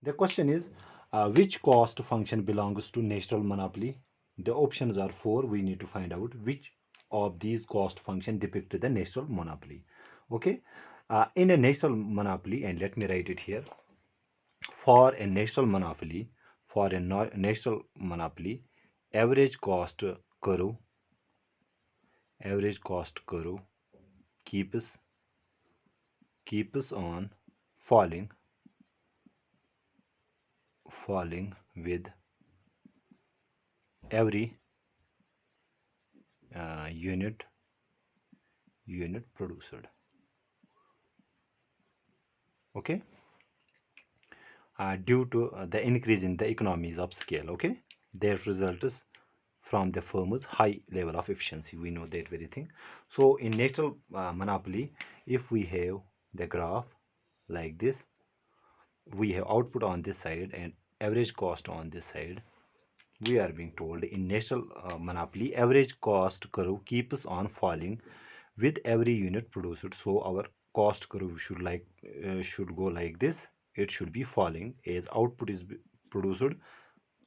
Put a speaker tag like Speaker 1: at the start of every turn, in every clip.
Speaker 1: The question is, which cost function belongs to natural monopoly? The options are four. We need to find out which of these cost function depict the natural monopoly. Okay, in a natural monopoly, and let me write it here. For a natural monopoly, natural monopoly, average cost curve, average cost curve keeps keeps on falling, falling with every unit produced. Okay, due to the increase in the economies of scale. Okay, that results from the firm's high level of efficiency. We know that very thing. So in natural monopoly, if we have the graph like this, we have output on this side and average cost on this side. We are being told in natural monopoly, average cost curve keeps on falling with every unit produced. So our cost curve should go like this. It should be falling as output is produced.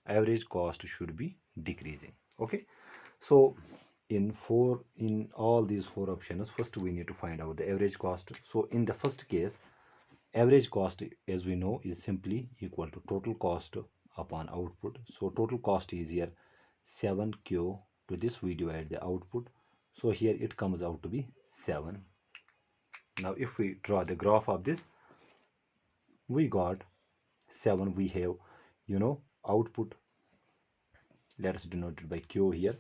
Speaker 1: Average cost should be decreasing. Okay, so in all these four options, first we need to find out the average cost. So in the first case, average cost, as we know, is simply equal to total cost upon output. So total cost is here 7q. To this we divide the output. So here it comes out to be 7. Now if we draw the graph of this, we got 7. We have, output. Let us denote it by q here,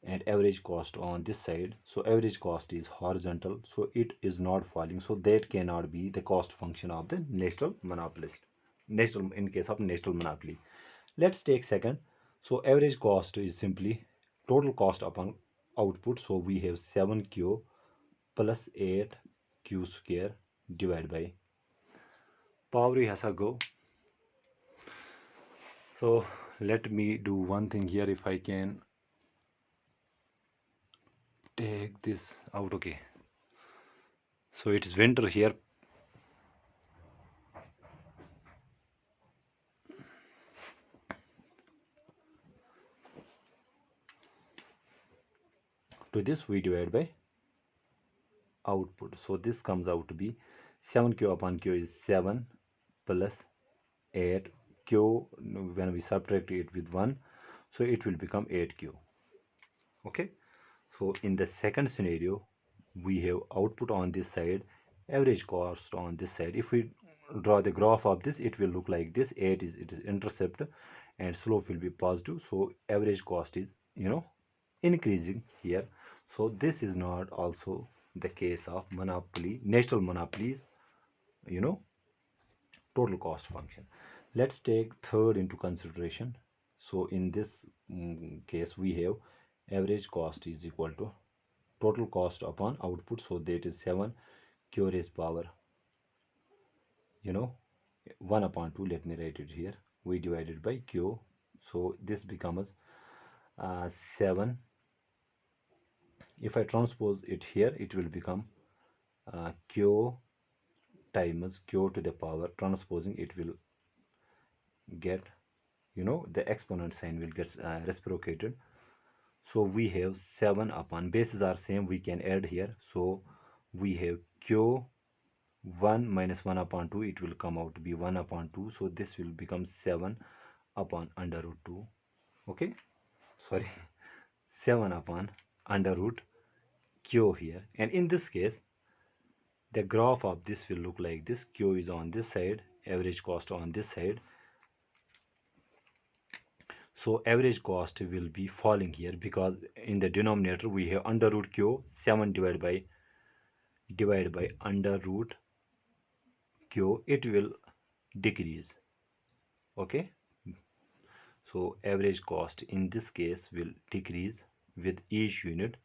Speaker 1: and average cost on this side. So average cost is horizontal, so it is not falling, so that cannot be the cost function of the natural monopolist, natural in case of natural monopoly. Let's take second. So average cost is simply total cost upon output. So we have 7q plus 8q square divided by power has a go. So let me do one thing here. If I can take this out. Okay, so it is winter here. To this we divide by output. So this comes out to be 7q upon q is 7 plus 8 q. When we subtract it with 1, so it will become 8q. Okay, so in the second scenario, we have output on this side, average cost on this side. If we draw the graph of this, it will look like this. 8 is it is intercept and slope will be positive, so average cost is increasing here. So this is not also the case of monopoly, natural monopolies, you know total cost function. Let's take third into consideration. So in this case, we have average cost is equal to total cost upon output. So that is 7 q raised power, you know 1 upon 2. Let me write it here. We divided by q, so this becomes 7. If I transpose it here, it will become q times q to the power. Transposing it will get, the exponent sign will get reciprocated. So we have 7 upon, bases are same, we can add here. So we have q 1 minus 1 upon 2, it will come out to be 1 upon 2. So this will become 7 upon under root 2. Okay, sorry, 7 upon under root q here. And in this case, the graph of this will look like this. Q is on this side, average cost on this side. So average cost will be falling here because in the denominator we have under root q, 7 divided by under root q, it will decrease. Okay, so average cost in this case will decrease with each unit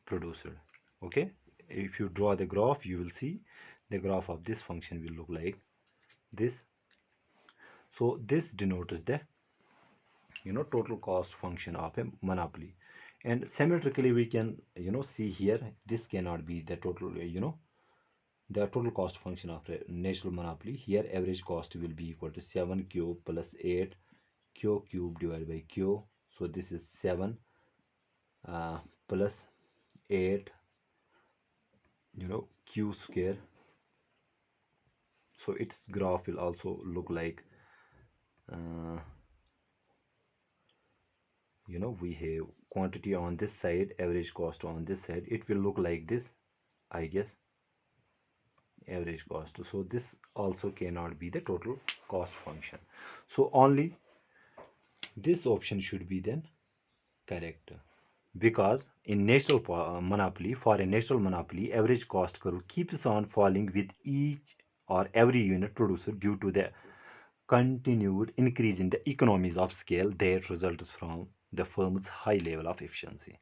Speaker 1: produced. Okay, if you draw the graph, you will see the graph of this function will look like this. So this denotes the total cost function of a monopoly. And symmetrically we can see here, this cannot be the total the total cost function of a natural monopoly. Here average cost will be equal to 7q plus 8q cube divided by q. So this is 7 plus 8 q square. So its graph will also look like uh, we have quantity on this side, average cost on this side. It will look like this, I guess, average cost. So this also cannot be the total cost function. So only this option should be then correct, because in natural monopoly, for a natural monopoly, average cost curve keeps on falling with each or every unit producer due to the continued increase in the economies of scale that results from the firm's high level of efficiency.